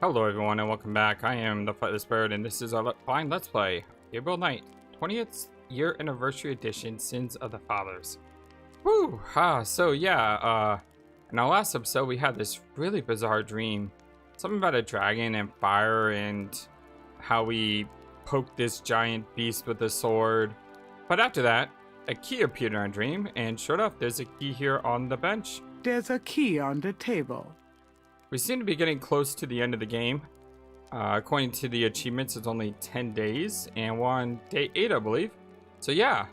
Hello everyone and welcome back. I am the FlightlessBird and this is our fine Let's Play Gabriel Knight 20th year anniversary edition, Sins of the Fathers. Woo! So yeah, in our last episode we had this really bizarre dream. Something about a dragon and fire and how we poked this giant beast with a sword. But after that, a key appeared in our dream, and sure enough, there's a key here on the bench. There's a key on the table. We seem to be getting close to the end of the game. According to the achievements, it's only 10 days, and we're on day 8, I believe. So yeah,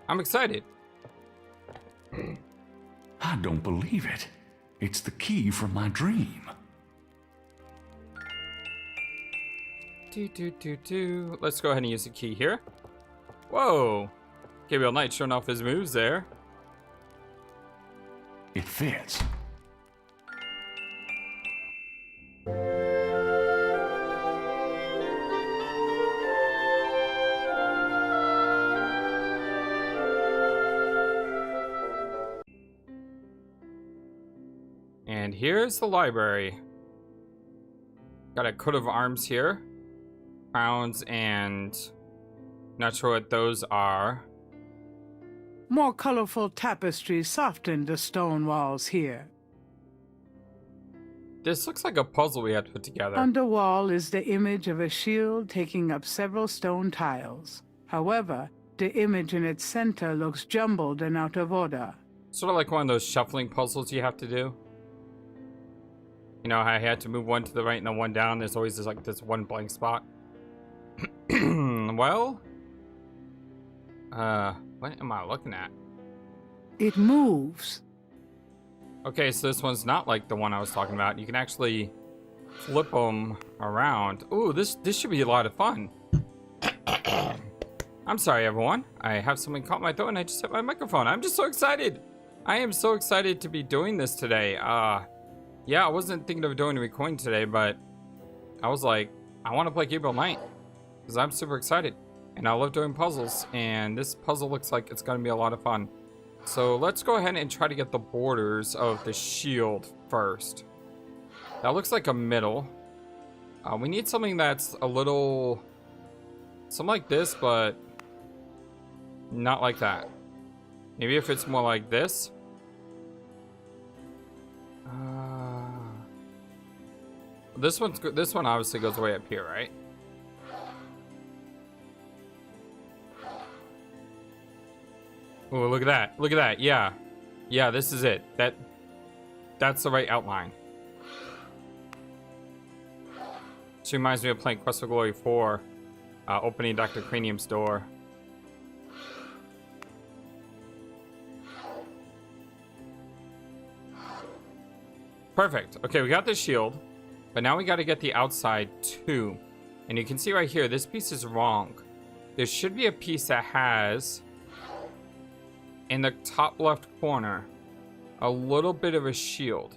I'm excited. I don't believe it. It's the key from my dream. Let's go ahead and use the key here. Whoa! Gabriel Knight showing off his moves there. It fits. And here's the library. Got a coat of arms here. Crowns and... not sure what those are. More colorful tapestries soften the stone walls here. This looks like a puzzle we had to put together. On the wall is the image of a shield taking up several stone tiles. However, the image in its center looks jumbled and out of order. Sort of like one of those shuffling puzzles you have to do. You know how I had to move one to the right and then one down? There's always this, like, this one blank spot. Well... what am I looking at? It moves. Okay, so this one's not like the one I was talking about. You can actually flip them around. Ooh, this should be a lot of fun. I'm sorry, everyone. I have something caught my throat and I just hit my microphone. I'm just so excited. I am so excited to be doing this today. Yeah, I wasn't thinking of doing a recording today, but I was like, I want to play Gabriel Knight because I'm super excited. And I love doing puzzles, and this puzzle looks like it's going to be a lot of fun. So let's go ahead and try to get the borders of the shield first. That looks like a middle. We need something that's a little... something like this, but not like that. Maybe if it's more like this. This one obviously goes way up here, right? Oh, look at that. Look at that. Yeah. Yeah, this is it. That's the right outline. She reminds me of playing Quest for Glory 4, opening Dr. Cranium's door. Perfect. Okay, we got the shield, but now we got to get the outside too. And you can see right here, this piece is wrong. There should be a piece that has... in the top left corner, a little bit of a shield.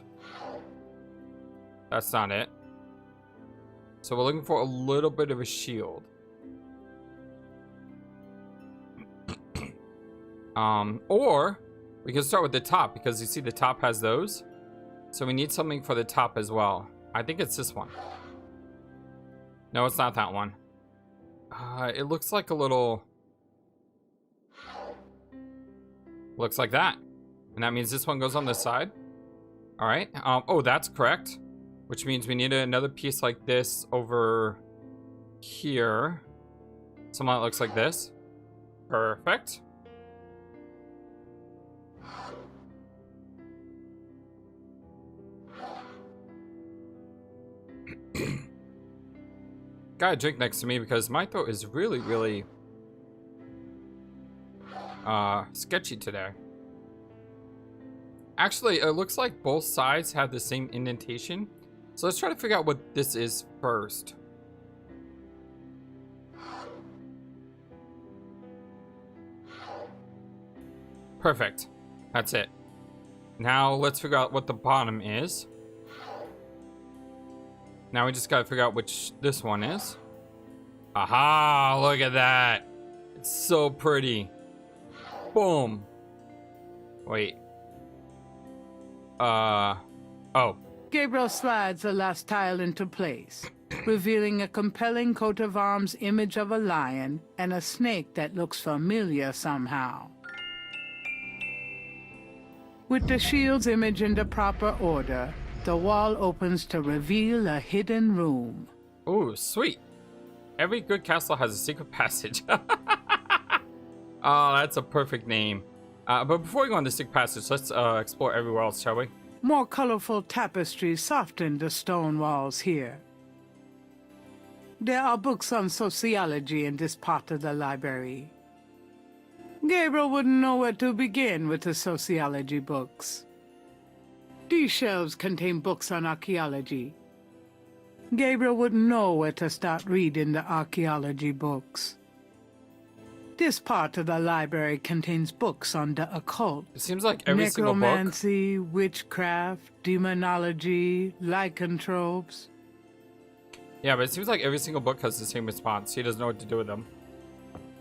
That's not it. So we're looking for a little bit of a shield. Or we can start with the top because you see the top has those. So we need something for the top as well. I think it's this one. No, it's not that one. It looks like a little... looks like that. And that means this one goes on this side. All right. Oh, that's correct. Which means we need another piece like this over here. Something that looks like this. Perfect. Got a drink next to me because my throat is really, really... sketchy today. Actually, it looks like both sides have the same indentation. So let's try to figure out what this is first. Perfect. That's it. Now let's figure out what the bottom is. Now we just gotta figure out which this one is. Aha! Look at that! It's so pretty. Boom. Wait. Oh. Gabriel slides the last tile into place, revealing a compelling coat of arms image of a lion and a snake that looks familiar somehow. With the shield's image in the proper order, the wall opens to reveal a hidden room. Ooh, sweet. Every good castle has a secret passage. Oh, that's a perfect name. But before we go on the secret passage, let's explore everywhere else, shall we? More colorful tapestries soften the stone walls here. There are books on sociology in this part of the library. Gabriel wouldn't know where to begin with the sociology books. These shelves contain books on archaeology. Gabriel wouldn't know where to start reading the archaeology books. This part of the library contains books on the occult. It seems like every single book. Necromancy, witchcraft, demonology, lycanthropes. Yeah, but it seems like every single book has the same response. He doesn't know what to do with them.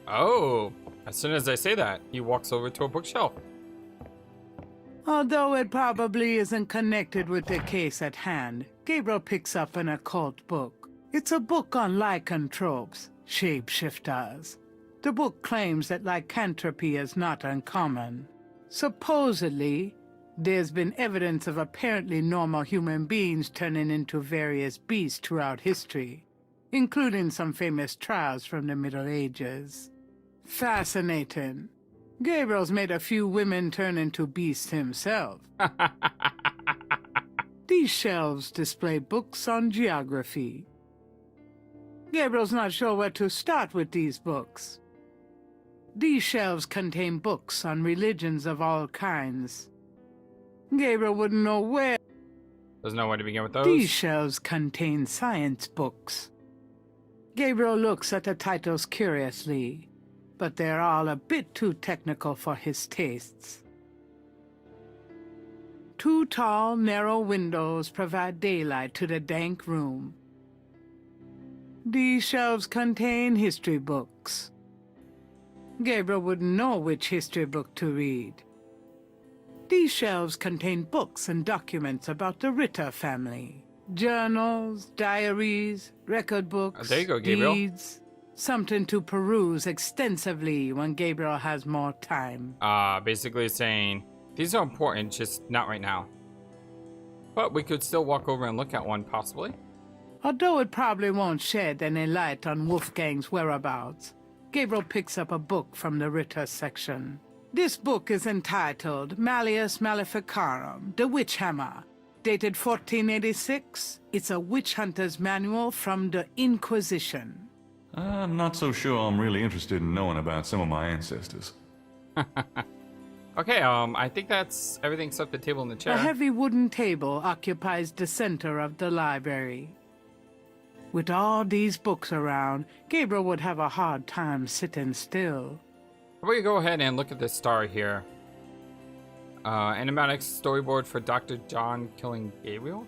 Oh, as soon as I say that, he walks over to a bookshelf. Although it probably isn't connected with the case at hand, Gabriel picks up an occult book. It's a book on lycanthropes, shapeshifters. The book claims that lycanthropy is not uncommon. Supposedly, there's been evidence of apparently normal human beings turning into various beasts throughout history, including some famous trials from the Middle Ages. Fascinating. Gabriel's made a few women turn into beasts himself. These shelves display books on geography. Gabriel's not sure where to start with these books. These shelves contain books on religions of all kinds. Gabriel wouldn't know where. Doesn't know where to begin with those. These shelves contain science books. Gabriel looks at the titles curiously, but they're all a bit too technical for his tastes. Two tall, narrow windows provide daylight to the dank room. These shelves contain history books. Gabriel wouldn't know which history book to read. These shelves contain books and documents about the Ritter family. Journals, diaries, record books, there you go, Gabriel. deeds. Something to peruse extensively when Gabriel has more time. Basically saying, these are important, just not right now. But we could still walk over and look at one, possibly. Although it probably won't shed any light on Wolfgang's whereabouts, Gabriel picks up a book from the Ritter section. This book is entitled Malleus Maleficarum, The Witch Hammer, dated 1486. It's a witch hunter's manual from the Inquisition. I'm not so sure I'm really interested in knowing about some of my ancestors. Okay, I think that's everything except the table and the chair. A heavy wooden table occupies the center of the library. With all these books around, Gabriel would have a hard time sitting still. We go ahead and look at this star here. Animatic storyboard for Dr. John killing Gabriel?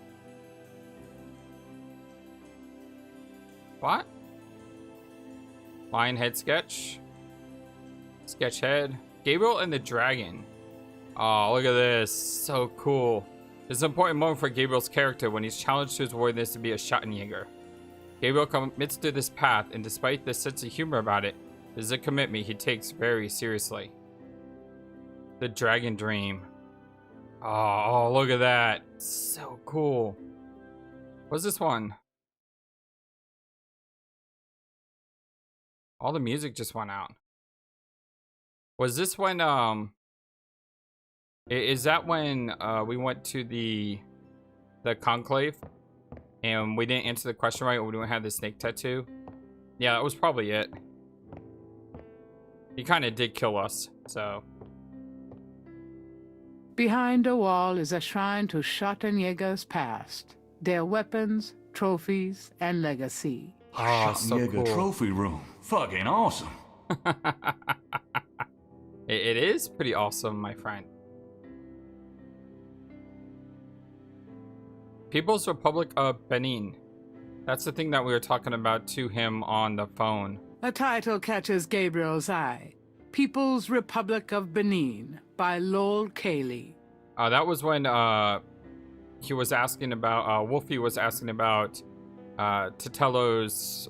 What? Lion head sketch. Sketch head. Gabriel and the dragon. Oh, look at this. So cool. This is an important moment for Gabriel's character when he's challenged to his worthiness to be a Schottenjäger. Gabriel commits to this path, and despite the sense of humor about it, this is a commitment he takes very seriously. The Dragon Dream. Oh, look at that. So cool. What's this one? All the music just went out. Was this when, is that when, we went to the conclave? And we didn't answer the question right, or we didn't have the snake tattoo? Yeah, that was probably it. He kind of did kill us, so. Behind the wall is a shrine to Schottenjäger's past, their weapons, trophies, and legacy. Oh, so Schottenjäger cool. trophy room. Fucking awesome. It is pretty awesome, my friend. People's Republic of Benin. That's the thing that we were talking about to him on the phone. A title catches Gabriel's eye. People's Republic of Benin by Lowell Cayley. That was when he was asking about, Wolfie was asking about Tatello's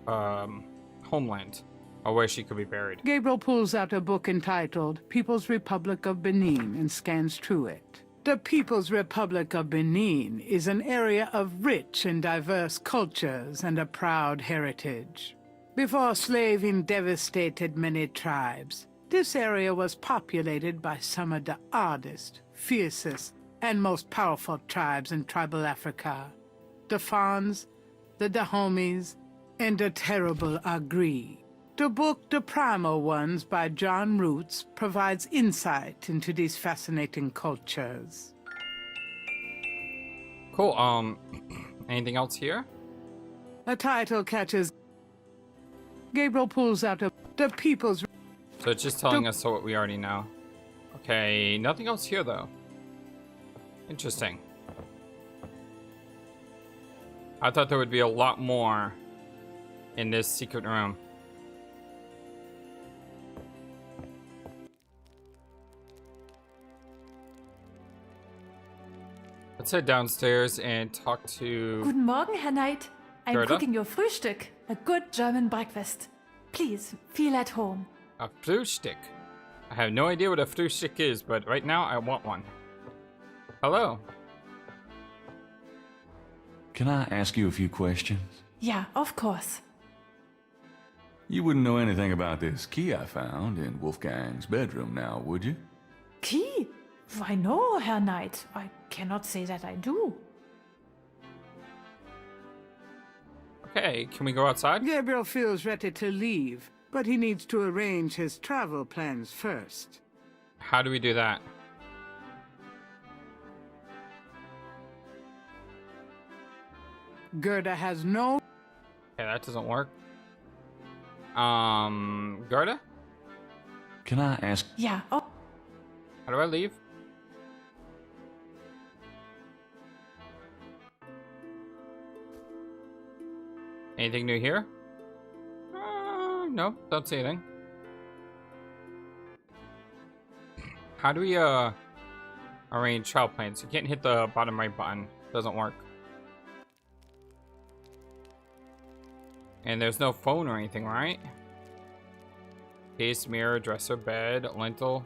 homeland, or where she could be buried. Gabriel pulls out a book entitled People's Republic of Benin and scans through it. The People's Republic of Benin is an area of rich and diverse cultures and a proud heritage. Before slaving devastated many tribes, this area was populated by some of the oddest, fiercest, and most powerful tribes in tribal Africa. The Fons, the Dahomies, and the terrible Agri. The book The Primal Ones by John Roots provides insight into these fascinating cultures. Cool, anything else here? A title catches. Gabriel pulls out the People's... So it's just telling us what we already know. Okay, nothing else here though. Interesting. I thought there would be a lot more in this secret room. Let's head downstairs and talk to... Guten Morgen, Herr Knight. I'm Gerda? cooking your Frühstück, a good German breakfast. Please, feel at home. A Frühstück. I have no idea what a Frühstück is, but right now I want one. Hello. Can I ask you a few questions? Yeah, of course. You wouldn't know anything about this key I found in Wolfgang's bedroom now, would you? Key? Why no, Herr Knight. I cannot say that I do. Okay, can we go outside? Gabriel feels ready to leave, but he needs to arrange his travel plans first. How do we do that? Gerda has no... Okay, that doesn't work. Gerda? Can I ask? Yeah, oh, How do I leave? Anything new here? No, don't see anything. How do we, arrange travel plans? You can't hit the bottom right button. Doesn't work. And there's no phone or anything, right? Case, mirror, dresser, bed, lintel.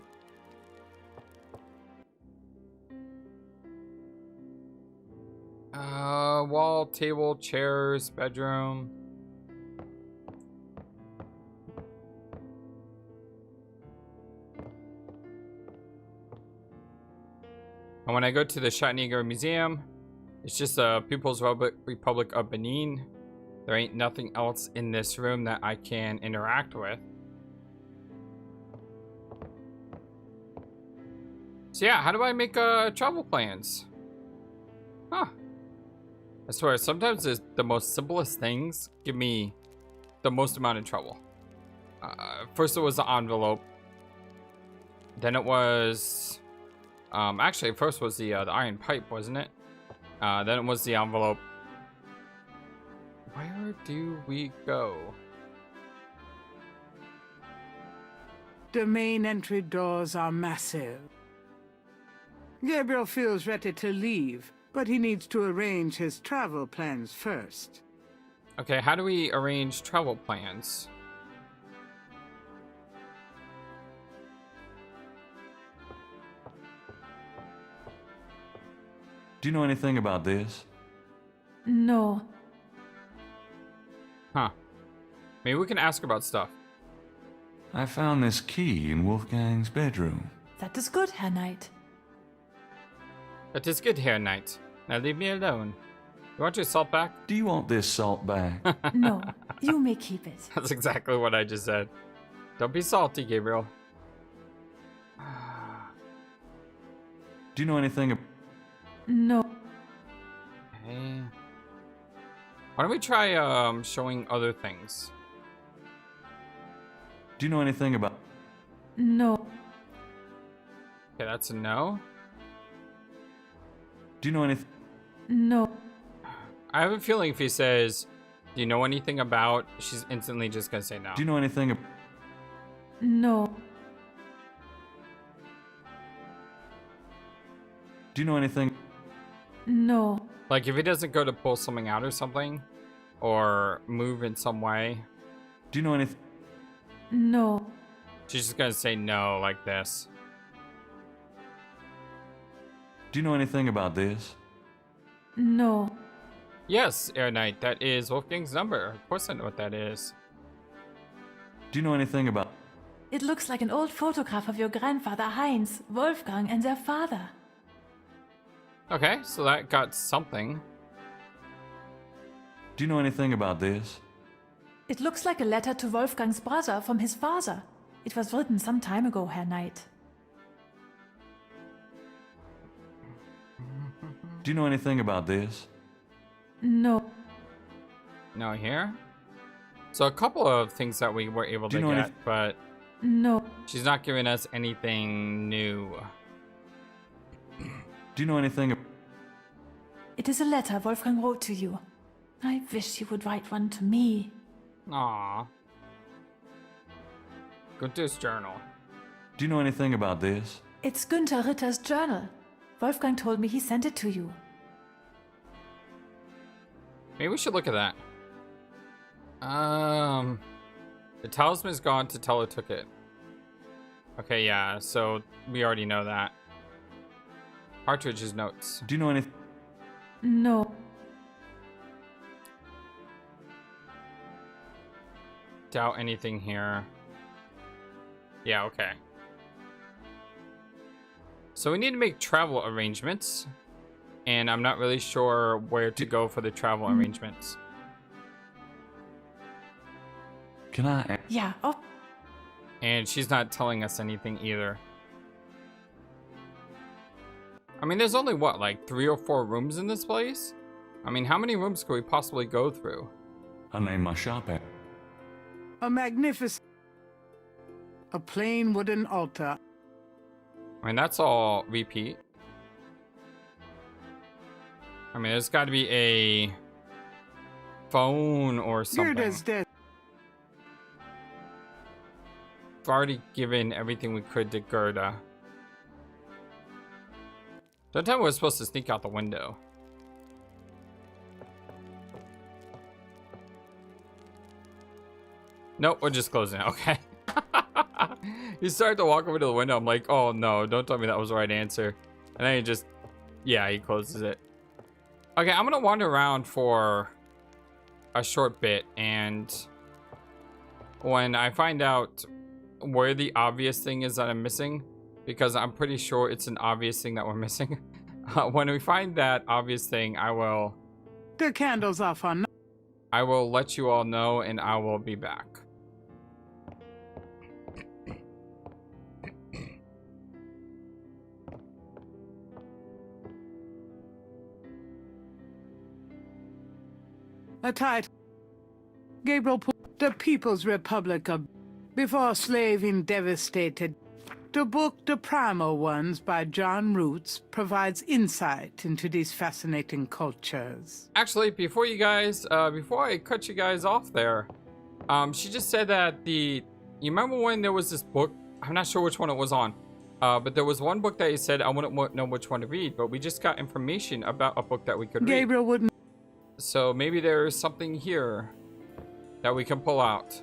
Wall, table, chairs, bedroom. And when I go to the Chattanooga Museum, it's just the People's Republic of Benin. There ain't nothing else in this room that I can interact with. So yeah, how do I make travel plans? Huh. I swear, sometimes the most simplest things give me the most amount of trouble. First it was the envelope. Then it was... actually, first was the iron pipe, wasn't it? Then it was the envelope. Where do we go? The main entry doors are massive. Gabriel feels ready to leave, but he needs to arrange his travel plans first. Okay, how do we arrange travel plans? Do you know anything about this? no. Huh. Maybe we can ask about stuff. I found this key in Wolfgang's bedroom. That is good, Herr Knight. That is good, Harry Knight. Now leave me alone. You want your salt back? Do you want this salt back? No, you may keep it. That's exactly what I just said. Don't be salty, Gabriel. Do you know anything? No. Okay. Why don't we try showing other things? Do you know anything about? No. Okay, that's a no. Do you know anything? No. I have a feeling if he says, do you know anything about, she's instantly just gonna say no. Do you know anything? No. Do you know anything? No. Like, if he doesn't go to pull something out or something, or move in some way, Do you know anything? No. she's just gonna say no like this. Do you know anything about this? No. Yes, Air Knight, that is Wolfgang's number. Of course I know what that is. Do you know anything about? It looks like an old photograph of your grandfather Heinz, Wolfgang, and their father. Okay, so that got something. Do you know anything about this? It looks like a letter to Wolfgang's brother from his father. It was written some time ago, Herr Knight. Do you know anything about this? No. No here. So a couple of things that we were able Do to you know get, but No. she's not giving us anything new. Do you know anything? It is a letter Wolfgang wrote to you. I wish he would write one to me. Aww. Gunther's journal. Do you know anything about this? It's Günther Ritter's journal. Wolfgang told me he sent it to you. Maybe we should look at that. The talisman's gone. Tatella took it. Okay, yeah, so we already know that. Partridge's notes. Do you know anything? No. Doubt anything here. Yeah, okay. So we need to make travel arrangements. And I'm not really sure where to go for the travel arrangements. Can I? Yeah, oh, And she's not telling us anything either. I mean, there's only what, like 3 or 4 rooms in this place? I mean, how many rooms could we possibly go through? I named my shop at. A magnificent... A plain wooden altar. I mean, that's all repeat. I mean, there's got to be a phone or something. Gerda's dead. We've already given everything we could to Gerda. Don't tell me we're supposed to sneak out the window. Nope, we're just closing it. Okay. He started to walk over to the window. I'm like, oh no, don't tell me that was the right answer. And then he just, yeah, he closes it. Okay, I'm gonna wander around for a short bit, and when I find out where the obvious thing is that I'm missing, because I'm pretty sure it's an obvious thing that we're missing. When we find that obvious thing, I will The candles off on... let you all know, and I will be back. A title. Gabriel the People's Republic of... Before slaving devastated... The book The Primal Ones by John Roots provides insight into these fascinating cultures. Actually, before I cut you guys off there, she just said that you remember when there was this book? I'm not sure which one it was on, but there was one book that you said I wouldn't know which one to read, but we just got information about a book that we could read. Gabriel wouldn't... So maybe there's something here that we can pull out.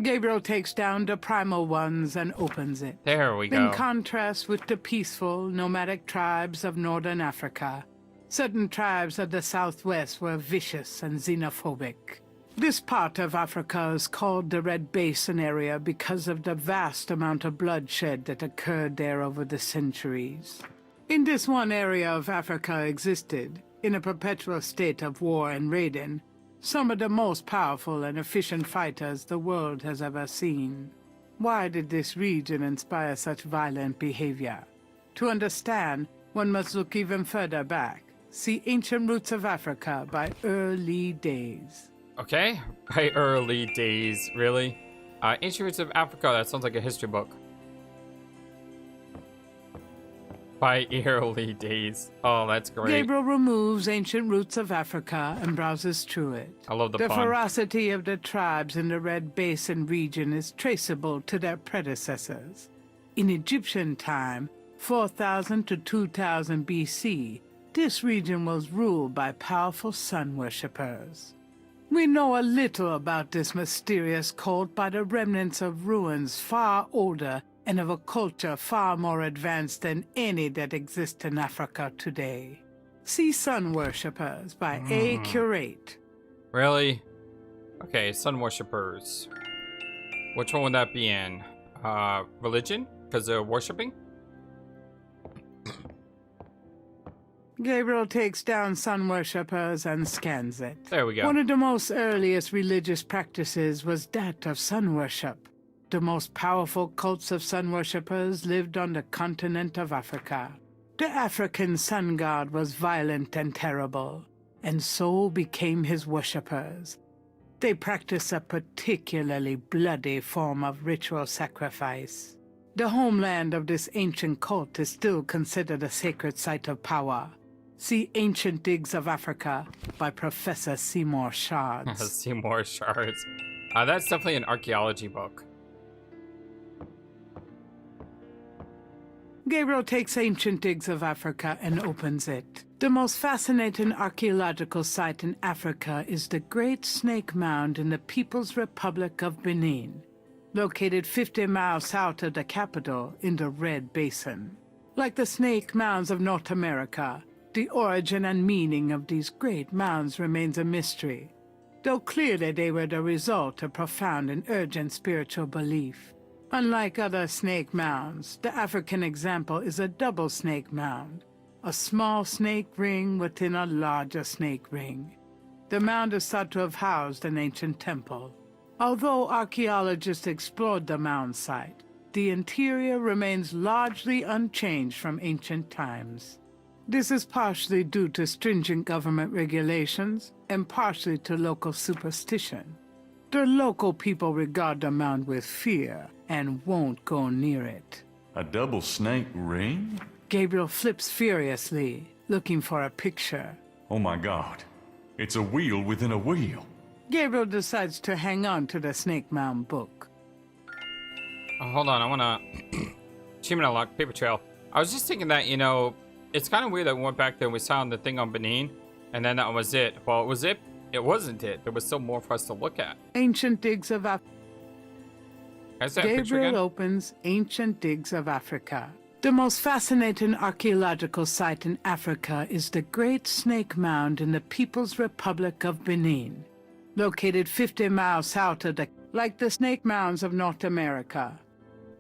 Gabriel takes down the Primal Ones and opens it. There we In go. contrast with the peaceful, nomadic tribes of northern Africa, certain tribes of the southwest were vicious and xenophobic. This part of Africa is called the Red Basin area because of the vast amount of bloodshed that occurred there over the centuries. In this one area of Africa existed, in a perpetual state of war and raiding, some of the most powerful and efficient fighters the world has ever seen. Why did this region inspire such violent behavior? To understand, one must look even further back. See Ancient Roots of Africa by Early Days. Okay, by early days, really? Ancient Roots of Africa, that sounds like a history book. By early days. Oh, that's great. Gabriel removes Ancient Roots of Africa and browses through it. I love the The pun. ferocity of the tribes in the Red Basin region is traceable to their predecessors. In Egyptian time, 4000 to 2000 BC, this region was ruled by powerful sun worshippers. We know a little about this mysterious cult by the remnants of ruins far older and of a culture far more advanced than any that exists in Africa today. See Sun Worshippers by A. Curate. Really? Okay, sun worshippers. Which one would that be in? Religion? Because they're worshipping? Gabriel takes down sun worshippers and scans it. There we go. One of the most earliest religious practices was that of sun worship. The most powerful cults of sun worshippers lived on the continent of Africa. The African sun god was violent and terrible, and so became his worshippers. They practiced a particularly bloody form of ritual sacrifice. The homeland of this ancient cult is still considered a sacred site of power. See Ancient Digs of Africa by Professor Seymour Shards. Seymour Shards. That's definitely an archaeology book. Gabriel takes Ancient Digs of Africa and opens it. The most fascinating archaeological site in Africa is the Great Snake Mound in the People's Republic of Benin, located 50 miles south of the capital in the Red Basin. Like the Snake Mounds of North America, the origin and meaning of these great mounds remains a mystery, though clearly they were the result of profound and urgent spiritual belief. Unlike other snake mounds, the African example is a double snake mound, a small snake ring within a larger snake ring. The mound is thought to have housed an ancient temple. Although archaeologists explored the mound site, the interior remains largely unchanged from ancient times. This is partially due to stringent government regulations and partially to local superstition. The local people regard the mound with fear and won't go near it. A double snake ring? Gabriel flips furiously, looking for a picture. Oh my god. It's a wheel within a wheel. Gabriel decides to hang on to the Snake Mound book. Oh, hold on, I wanna... Achievement unlocked, paper trail. I was just thinking that, you know, it's kind of weird that we went back there and we found the thing on Benin, and then that was it. Well, it was it. It wasn't it. There was still more for us to look at. Ancient Digs of Africa. Gabriel opens Ancient Digs of Africa. The most fascinating archaeological site in Africa is the Great Snake Mound in the People's Republic of Benin, located 50 miles south of like the Snake Mounds of North America.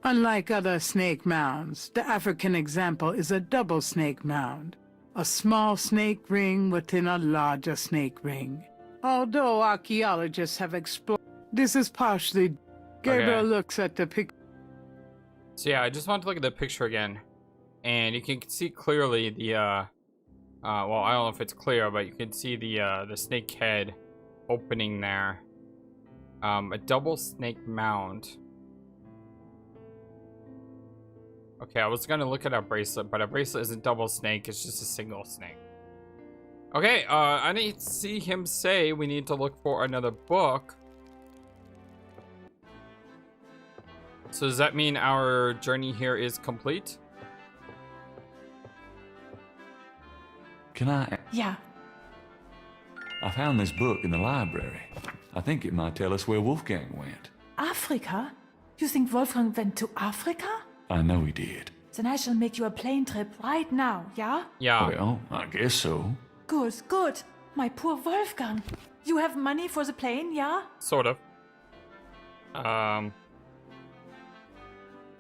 Unlike other snake mounds, the African example is a double snake mound, a small snake ring within a larger snake ring. Although archaeologists have explored, this is partially... Gabriel looks at the picture. So yeah, I just want to look at the picture again, and you can see clearly the well, I don't know if it's clear, but you can see the snake head opening there. A double snake mound. Okay, I was gonna look at our bracelet, but our bracelet isn't double snake, it's just a single snake. Okay, I need to see him say we need to look for another book. So does that mean our journey here is complete? Can I... Yeah. I found this book in the library. I think it might tell us where Wolfgang went. Africa? You think Wolfgang went to Africa? I know he did. Then I shall make you a plane trip right now, yeah? Yeah. Well, I guess so. Good, good. My poor Wolfgang. You have money for the plane, yeah? Sort of.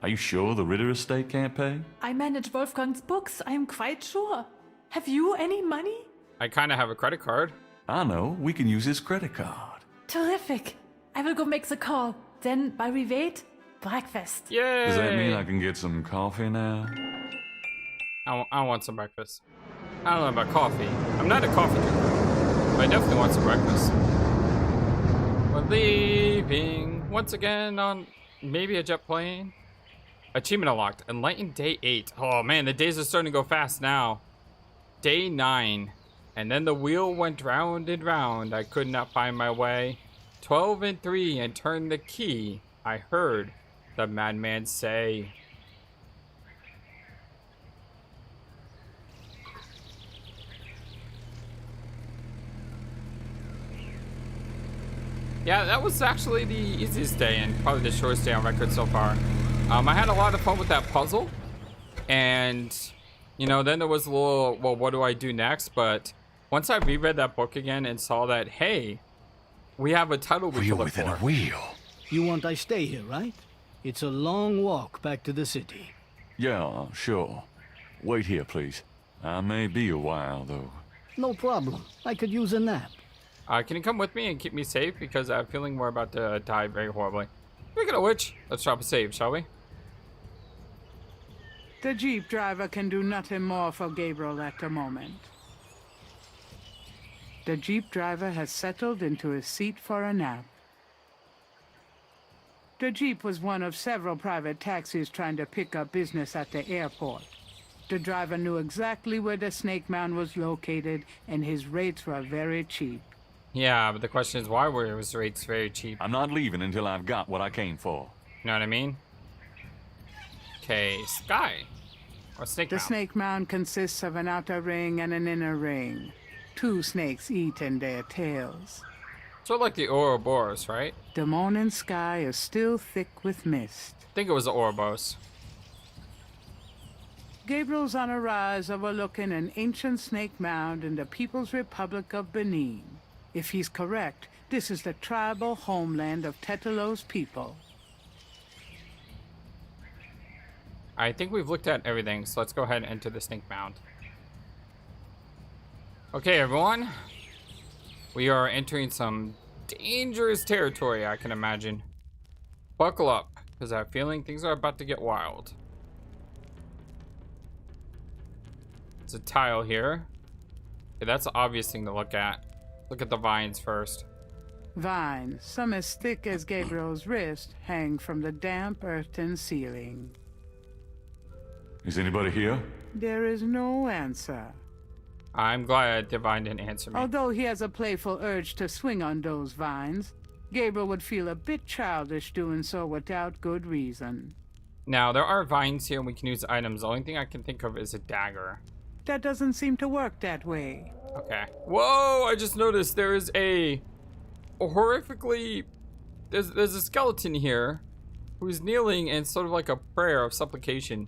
Are you sure the Ritter estate can't pay? I manage Wolfgang's books, I am quite sure. Have you any money? I kind of have a credit card. I know. We can use his credit card. Terrific. I will go make the call. Then, while we wait, breakfast. Yay! Does that mean I can get some coffee now? I want some breakfast. I don't know about coffee. I'm not a coffee drinker, but I definitely want some breakfast. We're leaving once again on maybe a jet plane. Achievement unlocked. Enlightened Day 8. Oh man, the days are starting to go fast now. Day 9. And then the wheel went round and round. I could not find my way. 12 and 3 and turn the key. I heard the madman say. Yeah, that was actually the easiest day and probably the shortest day on record so far. I had a lot of fun with that puzzle. And, you know, then there was a little, well, what do I do next? But once I reread that book again and saw that, hey, we have a title we can look within for. a wheel. You want I stay here, right? It's a long walk back to the city. Yeah, sure. Wait here, please. I may be a while, though. No problem. I could use a nap. Can you come with me and keep me safe? Because I have a feeling we're about to die very horribly. Speaking of which, let's drop a save, shall we? The Jeep driver can do nothing more for Gabriel at the moment. The Jeep driver has settled into his seat for a nap. The Jeep was one of several private taxis trying to pick up business at the airport. The driver knew exactly where the Snake Mound was located, and his rates were very cheap. Yeah, but the question is why were his rates very cheap? I'm not leaving until I've got what I came for. You know what I mean? Okay, Sky. Or Snake The Mound. Snake Mound consists of an outer ring and an inner ring. 2 snakes eat in their tails. Sort of like the Ouroboros, right? The morning sky is still thick with mist. I think it was the Ouroboros. Gabriel's on a rise overlooking an ancient snake mound in the People's Republic of Benin. If he's correct, this is the tribal homeland of Tetelo's people. I think we've looked at everything, so let's go ahead and enter the Snake Mound. Okay, everyone. We are entering some dangerous territory, I can imagine. Buckle up, because I have a feeling things are about to get wild. There's a tile here. Okay, that's an obvious thing to look at. Look at the vines first. Vines, some as thick as Gabriel's wrist, hang from the damp earthen ceiling. Is anybody here? There is no answer. I'm glad Divine didn't answer me. Although he has a playful urge to swing on those vines, Gabriel would feel a bit childish doing so without good reason. Now, there are vines here and we can use items. The only thing I can think of is a dagger. That doesn't seem to work that way. Okay. Whoa, I just noticed there is a horrifically... There's a skeleton here who's kneeling in sort of like a prayer of supplication.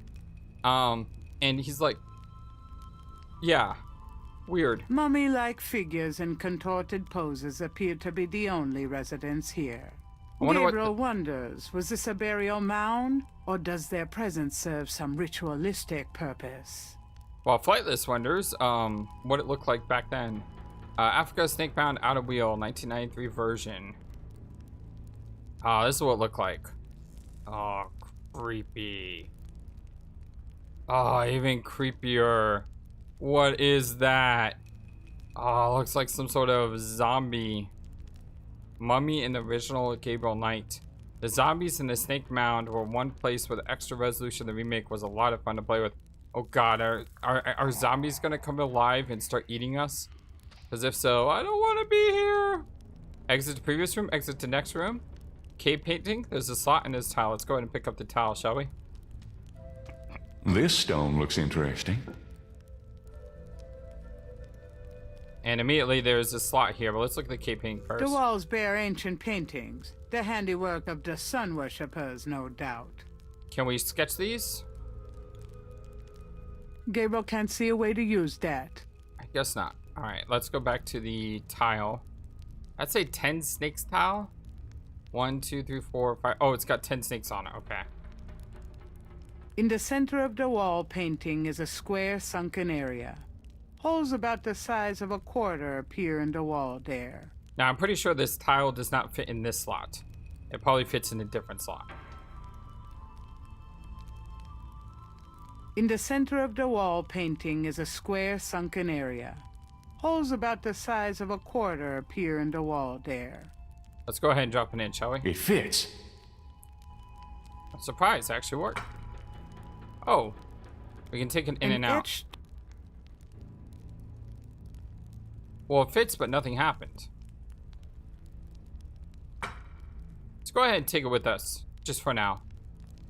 And he's like... Yeah. Weird. Mummy-like figures in contorted poses appear to be the only residents here. I wonder Gabriel wonders, was this a burial mound? Or does their presence serve some ritualistic purpose? Well, Flightless wonders what it looked like back then. Africa Snake Mound Out of Wheel 1993 version. This is what it looked like. Oh, creepy. Oh, even creepier. What is that? Oh, looks like some sort of zombie. Mummy in the original Gabriel Knight. The zombies in the Snake Mound were one place where the extra resolution of the remake was a lot of fun to play with. Oh god, are zombies gonna come alive and start eating us? Because if so, I don't want to be here. Exit to previous room, exit to next room. Cave painting, there's a slot in this tile. Let's go ahead and pick up the tile, shall we? This stone looks interesting. And immediately there's a slot here, but let's look at the cave painting first. The walls bear ancient paintings, the handiwork of the sun worshippers, no doubt. Can we sketch these? Gabriel can't see a way to use that. I guess not. Alright, let's go back to the tile. I'd say 10 snakes tile. 1, 2, 3, 4, 5. Oh, it's got 10 snakes on it. Okay. In the center of the wall painting is a square sunken area. Holes about the size of a quarter appear in the wall there. Now, I'm pretty sure this tile does not fit in this slot. It probably fits in a different slot. In the center of the wall painting is a square sunken area. Holes about the size of a quarter appear in the wall there. Let's go ahead and drop it in, shall we? It fits. I'm surprised it actually worked. Oh, we can take it in and out. Well, it fits, but nothing happened. Let's go ahead and take it with us, just for now.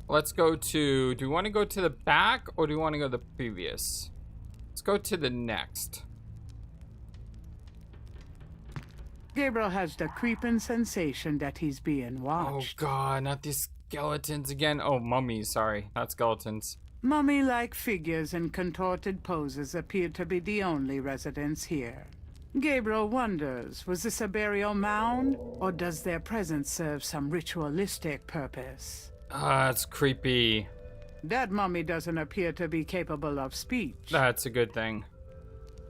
Let's go to, do we want to go to the back or do we want to go to the previous? Let's go to the next. Gabriel has the creeping sensation that he's being Oh watched. god, not these skeletons again. Oh, mummies, sorry, not skeletons. Mummy-like figures in contorted poses appear to be the only residents here. Gabriel wonders, was this a burial mound, or does their presence serve some ritualistic purpose? Ah, that's creepy. That mummy doesn't appear to be capable of speech. That's a good thing.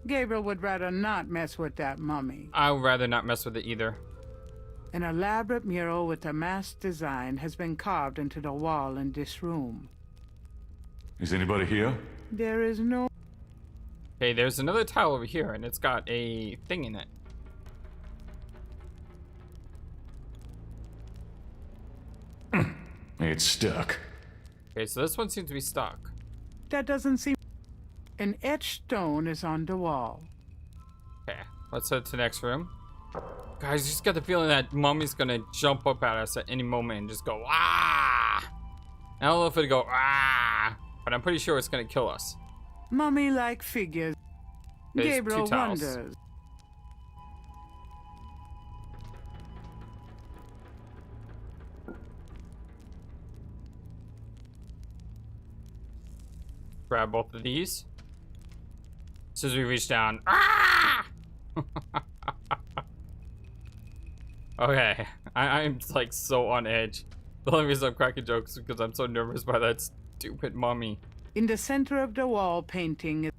Gabriel would rather not mess with that mummy. I would rather not mess with it either. An elaborate mural with a masked design has been carved into the wall in this room. Is anybody here? There is no... Okay, there's another tile over here, and it's got a thing in it. It's stuck. Okay, so this one seems to be stuck. That doesn't seem... An etched stone is on the wall. Okay, let's head to the next room. Guys, just got the feeling that mummy's gonna jump up at us at any moment and just go, ah! I don't know if it'll go, ah! But I'm pretty sure it's gonna kill us. Mummy-like figures. There's Gabriel two tiles. wonders. Grab both of these. As soon as we reach down, ah! Okay, I'm like so on edge. The only reason I'm cracking jokes is because I'm so nervous by that stupid mummy. In the center of the wall painting is...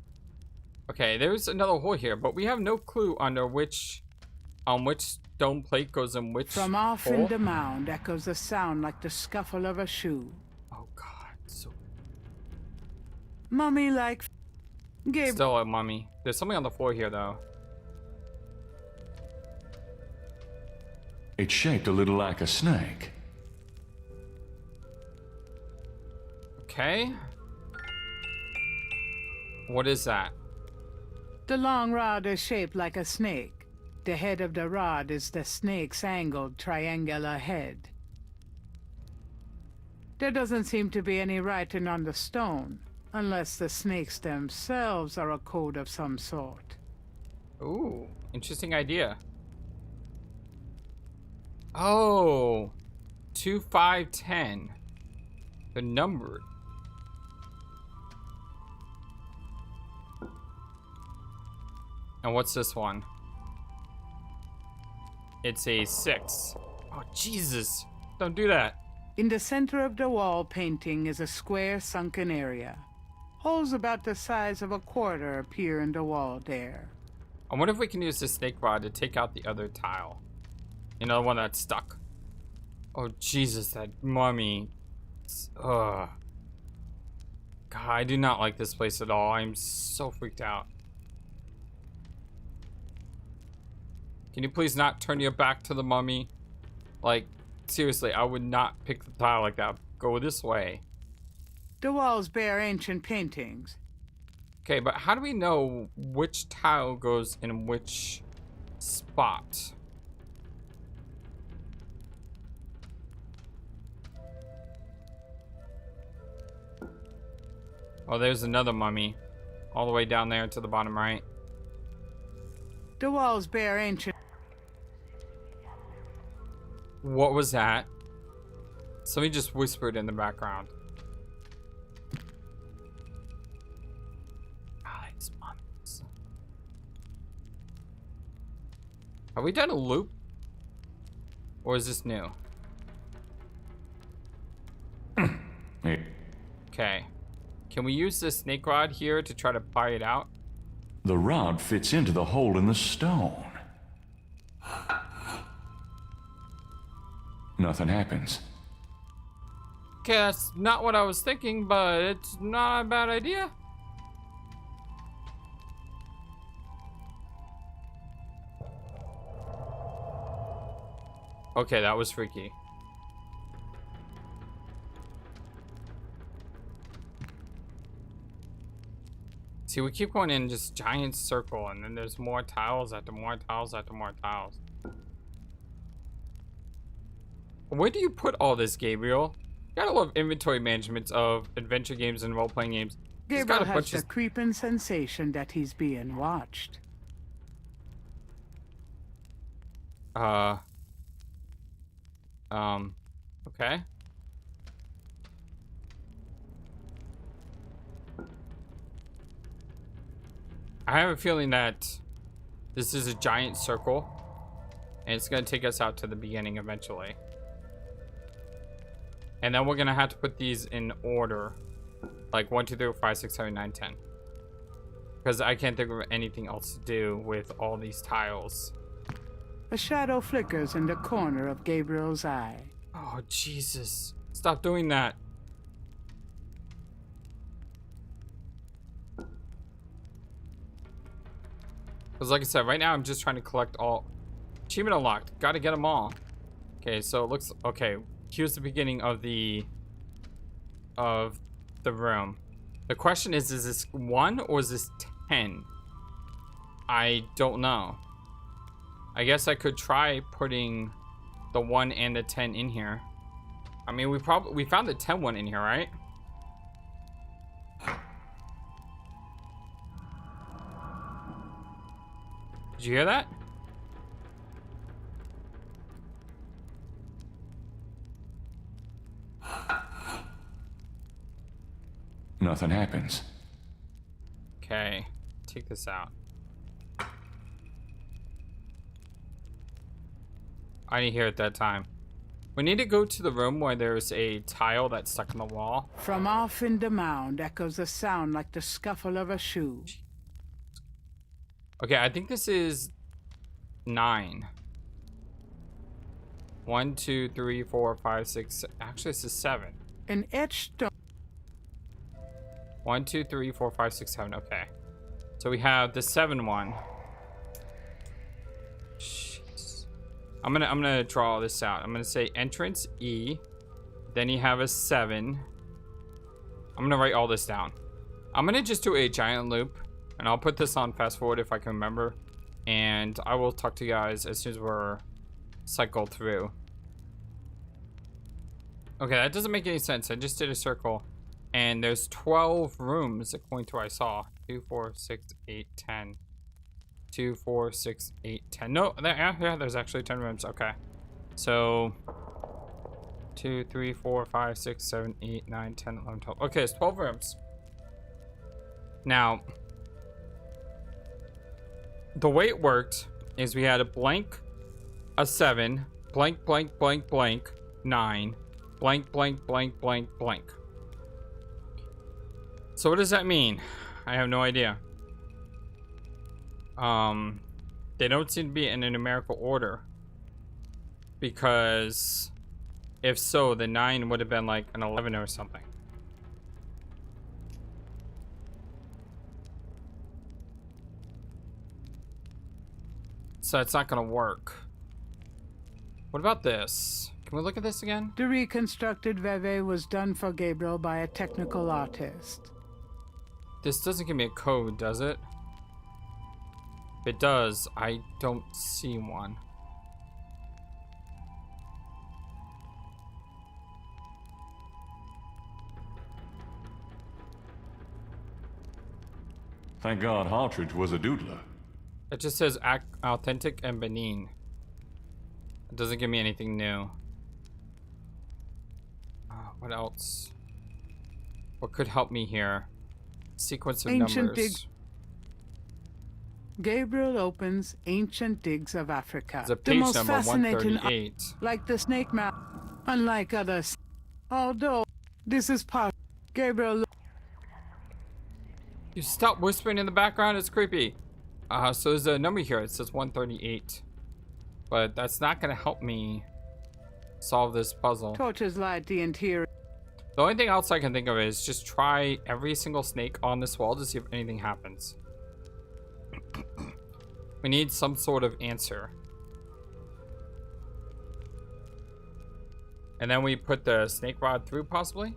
Okay, there's another hole here, but we have no clue under which stone plate goes in which From off hole. in the mound echoes a sound like the scuffle of a shoe. Oh god, so Mummy-like... Gabriel... still a mummy. There's something on the floor here though. It's shaped a little like a snake. Okay. What is that? The long rod is shaped like a snake. The head of the rod is the snake's angled triangular head. There doesn't seem to be any writing on the stone, unless the snakes themselves are a code of some sort. Ooh, interesting idea. Oh, 2, 5, 10. They're numbered. And what's this one? It's a 6. Oh, Jesus. Don't do that. In the center of the wall painting is a square sunken area. Holes about the size of a quarter appear in the wall there. I wonder if we can use the snake rod to take out the other tile. You know, the one that's stuck. Oh, Jesus, that mummy. Ugh. God, I do not like this place at all. I'm so freaked out. Can you please not turn your back to the mummy? Like, seriously, I would not pick the tile like that. Go this way. The walls bear ancient paintings. Okay, but how do we know which tile goes in which spot? Oh, there's another mummy. All the way down there to the bottom right. The walls bear ancient... What was that? Somebody just whispered in the background. Guys, mummies. Have we done a loop? Or is this new? Okay. Can we use this snake rod here to try to pry it out? The rod fits into the hole in the stone. Nothing happens. Okay, that's not what I was thinking, but it's not a bad idea. Okay, that was freaky. See, we keep going in just giant circle, and then there's more tiles after more tiles after more tiles. Where do you put all this, Gabriel? You gotta love inventory management of adventure games and role-playing games. Just Gabriel got a has bunch the of... creeping sensation that he's being watched. Uh. Okay. I have a feeling that this is a giant circle, and it's gonna take us out to the beginning eventually. And then we're gonna have to put these in order, like 1, 2, 3, 4, 5, 6, 7, 8, 9, 10. Because I can't think of anything else to do with all these tiles. A shadow flickers in the corner of Gabriel's eye. Oh, Jesus. Stop doing that. Because like I said, right now I'm just trying to collect all... Achievement unlocked. Gotta get them all. Okay, so it looks... Okay, here's the beginning of the... room. The question is this 1 or is this 10? I don't know. I guess I could try putting the 1 and the 10 in here. I mean, we found the 10 one in here, right? Did you hear that? Nothing happens. Okay, take this out. I didn't hear it that time. We need to go to the room where there's a tile that's stuck in the wall. From off in the mound echoes a sound like the scuffle of a shoe. Okay, I think this is 9. 1, 2, 3, 4, 5, 6. Actually, this is 7. An etched stone. 1, 2, 3, 4, 5, 6, 7. Okay. So we have the 7 one. Jeez. I'm gonna draw this out. I'm gonna say entrance E. Then you have a 7. I'm gonna write all this down. I'm gonna just do a giant loop, and I'll put this on fast forward if I can remember. And I will talk to you guys as soon as we're cycled through. Okay, that doesn't make any sense. I just did a circle. And there's 12 rooms according to what I saw. 2, 4, 6, 8, 10. 2, 4, 6, 8, 10. No, yeah, there's actually 10 rooms. Okay. So 2, 3, 4, 5, 6, 7, 8, 9, 10, 11, 12. Okay, it's 12 rooms. Now, the way it worked is we had a blank, a 7, blank, blank, blank, blank, 9, blank, blank, blank, blank, blank. So what does that mean? I have no idea. They don't seem to be in a numerical order. Because if so, the 9 would have been like an 11 or something. So it's not gonna work. What about this? Can we look at this again? The reconstructed Veve was done for Gabriel by a technical artist. This doesn't give me a code, does it? If it does, I don't see one. Thank God Hartridge was a doodler. It just says authentic and Benin. It doesn't give me anything new. What else? What could help me here? Sequence of numbers. Gabriel opens Ancient Digs of Africa. It's a page most number fascinating 138. Like the snake map, unlike others. Although this is part Gabriel. You stop whispering in the background, it's creepy. So there's a number here, it says 138. But that's not gonna help me solve this puzzle. Torches light the interior. The only thing else I can think of is just try every single snake on this wall to see if anything happens. We need some sort of answer. And then we put the snake rod through, possibly?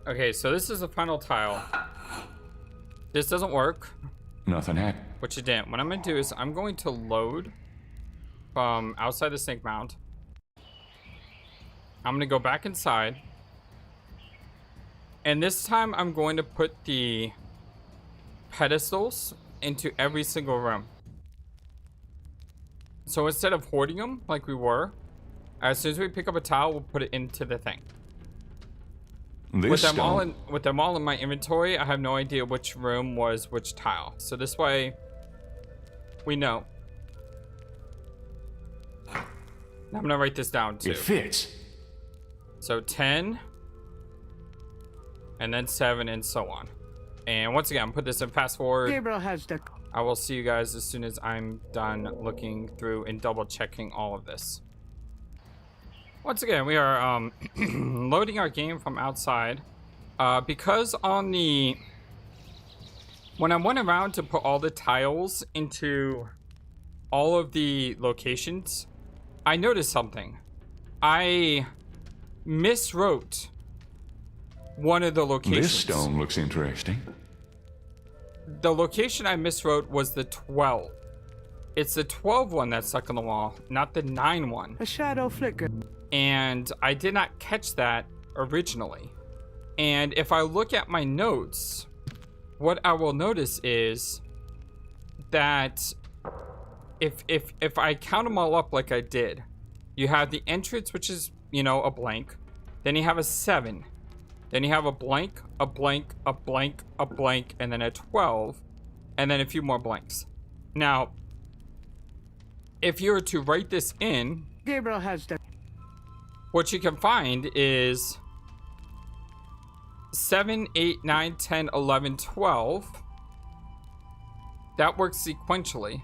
Okay, so this is the final tile. This doesn't work. Nothing happened. Which it didn't. What I'm gonna do is I'm going to load from outside the snake mound. I'm gonna go back inside. And this time I'm going to put the pedestals into every single room. So instead of hoarding them like we were, as soon as we pick up a tile, we'll put it into the thing. With them all in my inventory, I have no idea which room was which tile. So this way, we know. I'm gonna write this down too. It fits. So 10, and then 7, and so on. And once again, put this in fast forward. Gabriel has the... I will see you guys as soon as I'm done looking through and double checking all of this. Once again, we are loading our game from outside. Because on the... When I went around to put all the tiles into all of the locations, I noticed something. I miswrote one of the locations. This stone looks interesting. The location I miswrote was the 12. It's the 12 one that's stuck on the wall, not the 9 one. A shadow flicker. And I did not catch that originally. And if I look at my notes, what I will notice is that if I count them all up like I did, you have the entrance, which is, you know, a blank. Then you have a 7. Then you have a blank, a blank, a blank, a blank, and then a 12, and then a few more blanks. Now, if you were to write this in, Gabriel has the... what you can find is 7, 8, 9, 10, 11, 12. That works sequentially.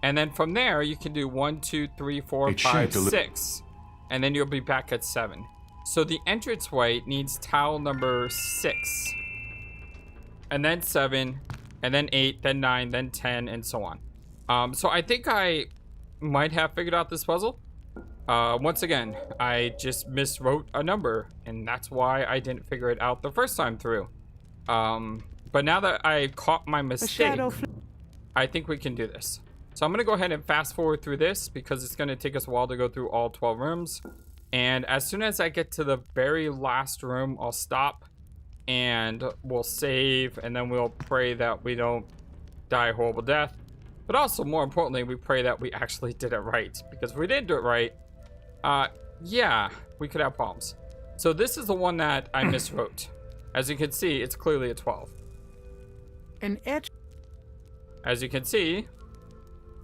And then from there, you can do 1, 2, 3, 4, 5, 6. And then you'll be back at 7. So the entranceway needs tile number 6. And then 7. And then 8, then 9, then 10, and so on. So I think I might have figured out this puzzle. Once again, I just miswrote a number, and that's why I didn't figure it out the first time through. But now that I caught my mistake, I think we can do this. So I'm gonna go ahead and fast forward through this because it's gonna take us a while to go through all 12 rooms. And as soon as I get to the very last room, I'll stop and we'll save, and then we'll pray that we don't die a horrible death. But also, more importantly, we pray that we actually did it right, because if we didn't do it right, yeah, we could have problems. So this is the one that I miswrote. As you can see, it's clearly a 12. An edge. As you can see,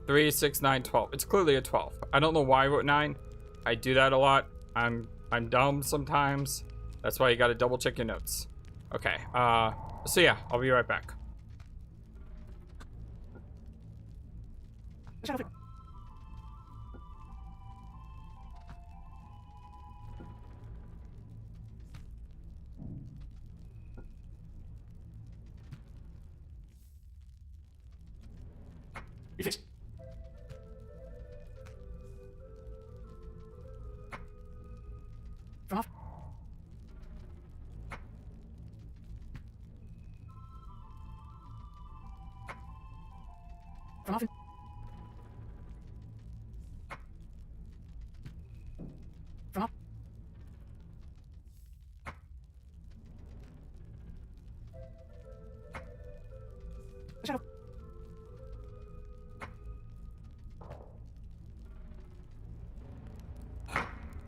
3, 6, 9, 12. It's clearly a 12. I don't know why I wrote 9. I do that a lot. I'm dumb sometimes. That's why you gotta double check your notes. Okay, so yeah, I'll be right back.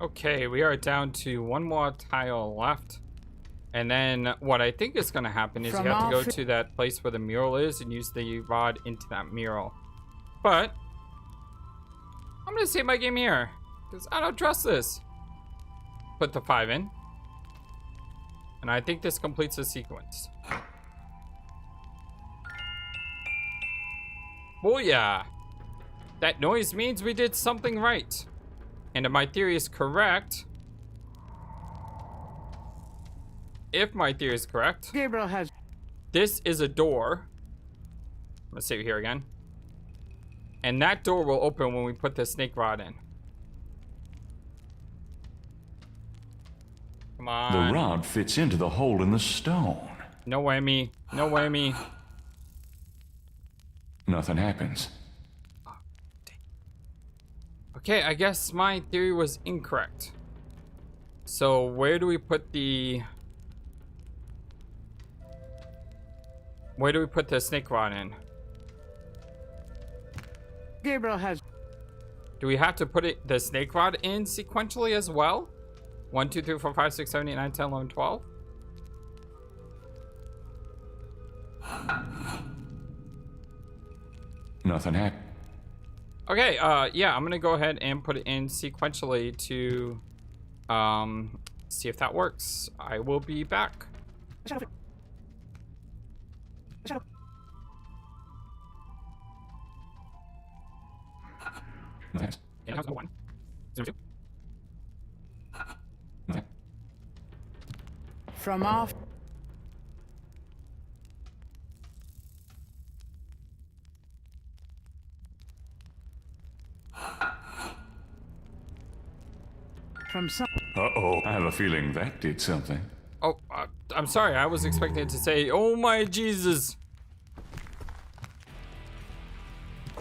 Okay, we are down to one more tile left. And then what I think is going to happen is you have to go to that place where the mural is and use the rod into that mural. But I'm going to save my game here because I don't trust this. Put the 5 in. And I think this completes the sequence. Booyah! That noise means we did something right. And if my theory is correct... If my theory is correct... Gabriel has... This is a door. I'm gonna save it here again. And that door will open when we put the snake rod in. Come on. The rod fits into the hole in the stone. No whammy. No whammy. Nothing happens. Okay, I guess my theory was incorrect. So where do we put the... Where do we put the snake rod in? Gabriel has... Do we have to put the snake rod in sequentially as well? 1, 2, 3, 4, 5, 6, 7, 8, 9, 10, 11, 12? Nothing happened. Okay, yeah, I'm gonna go ahead and put it in sequentially to see if that works. I will be back. Nothing. And how's the 1? 0, 2. Nothing. From off... From some... Uh-oh. I have a feeling that did something. Oh, I'm sorry. I was expecting it to say, "Oh my Jesus."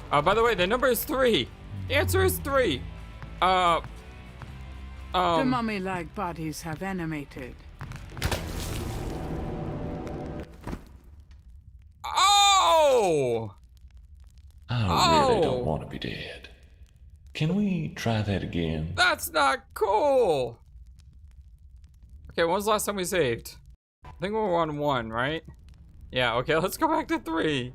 By the way, the number is 3. The answer is 3. The mummy-like bodies have animated. Oh! I really Oh! don't want to be dead. Can we try that again? That's not cool. Okay, when was the last time we saved? I think we were on 1, right? Yeah, okay, let's go back to 3.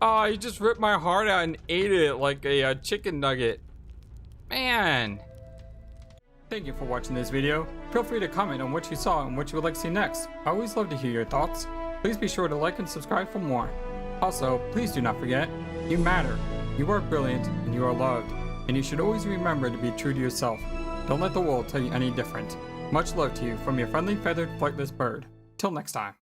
Oh, you just ripped my heart out and ate it like a chicken nugget. Man. Thank you for watching this video. Feel free to comment on what you saw and what you would like to see next. I always love to hear your thoughts. Please be sure to like and subscribe for more. Also, please do not forget, you matter. You are brilliant and you are loved. And you should always remember to be true to yourself. Don't let the world tell you any different. Much love to you from your friendly feathered flightless bird. Till next time.